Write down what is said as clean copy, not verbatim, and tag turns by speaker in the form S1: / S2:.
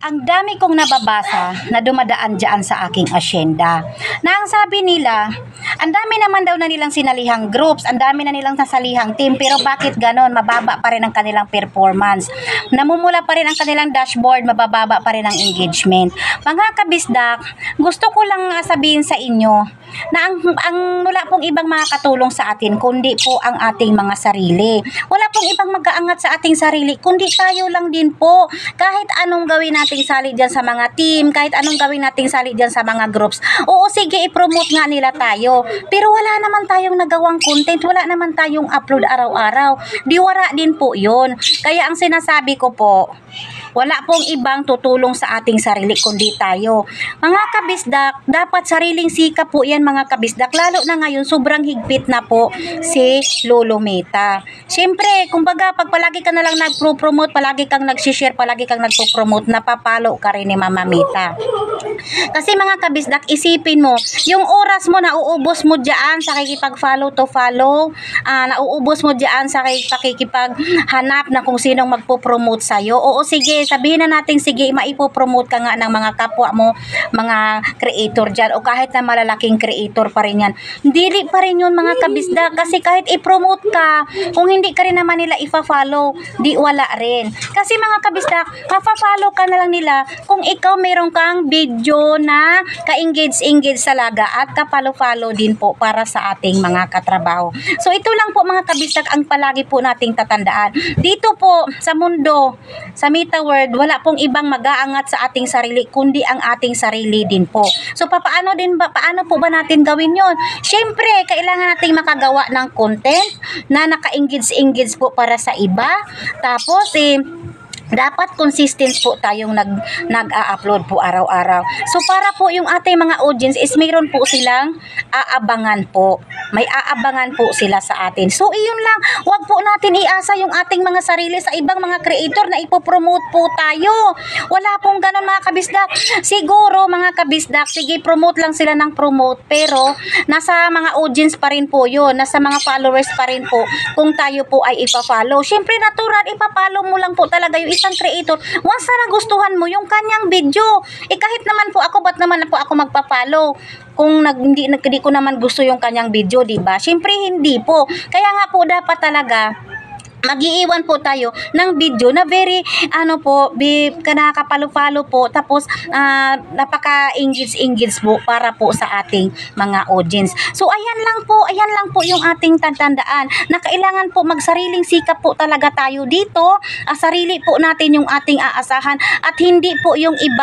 S1: ang dami kong nababasa na dumadaan dyan sa aking asyenda. Na ang sabi nila, ang dami naman daw na nilang sinalihang groups, ang dami na nilang nasalihang team, pero bakit ganon? Mababa pa rin ang kanilang performance. Namumula pa rin ang kanilang dashboard, mabababa pa rin ang engagement. Mga kabisdak, gusto ko lang sabihin sa inyo na ang wala pong ibang makakatulong sa atin kundi po ang ating mga sarili. Wala pong ibang mag-aangat sa ating sarili kundi tayo lang din po. Kahit anong gawin nating sali dyan sa mga team, kahit anong gawin nating sali dyan sa mga groups. Oo, sige, i-promote nga nila tayo. Pero wala naman tayong nagawang content, wala naman tayong upload araw-araw. Diwara din po yun. Kaya ang sinasabi ko po, wala pong ibang tutulong sa ating sarili kundi tayo. Mga kabisdak, dapat sariling sikap po yan mga kabisdak. Lalo na ngayon, sobrang higpit na po si Lolo Meta. Siyempre, kumbaga, pag palagi ka na lang nagpo-promote, palagi kang nag-share, palagi kang nagpo-promote, napapalo ka rin ni Mama Meta. Kasi mga kabisdak, isipin mo, yung oras mo, nauubos mo dyan sa kikipag-follow to follow, nauubos mo dyan sa pakikipaghanap na kung sinong magpo-promote sa'yo. Oo, sige, sabihin na natin, sige, maipo-promote ka nga ng mga kapwa mo, mga creator dyan, o kahit na malalaking creator pa rin yan. Dili pa rin yun mga kabisdak, kasi kahit i-promote ka, kung hindi ka rin naman nila ifa-follow, di wala rin. Kasi mga kabisdak, mafa-follow ka na lang nila kung ikaw meron kang video na ka-engage talaga at ka-follow-follow din po para sa ating mga katrabaho. So ito lang po mga kabisdak ang palagi po nating tatandaan. Dito po sa mundo, sa Meta World, wala pong ibang mag-aangat sa ating sarili kundi ang ating sarili din po. So paano po ba natin gawin yon? Syempre, kailangan nating makagawa ng content na naka-engage po para sa iba. Tapos dapat consistent po tayong nag-a-upload po araw-araw. So para po yung ating mga audience is mayroon po silang aabangan po. May aabangan po sila sa atin. So iyon lang, wag po natin iasa yung ating mga sarili sa ibang mga creator na ipopromote po tayo. Wala pong ganun mga kabisdak. Siguro mga kabisdak, sige promote lang sila ng promote, pero nasa mga audience pa rin po yun, nasa mga followers pa rin po kung tayo po ay ipa-follow. Syempre natural, ipapollow mo lang po talaga yung isang creator once na nagustuhan mo yung kanyang video. Kahit naman po ako, ba't naman po ako magpa-follow kung hindi ko naman gusto yung kanyang video, diba? Syempre hindi po. Kaya nga po dapat talaga mag-iiwan po tayo ng video na very nakakapalo-palo po, tapos napaka-engage po para po sa ating mga audience. So ayan lang po yung ating tandaan na kailangan po magsariling sikap po talaga tayo dito. Sarili po natin yung ating aasahan at hindi po yung iba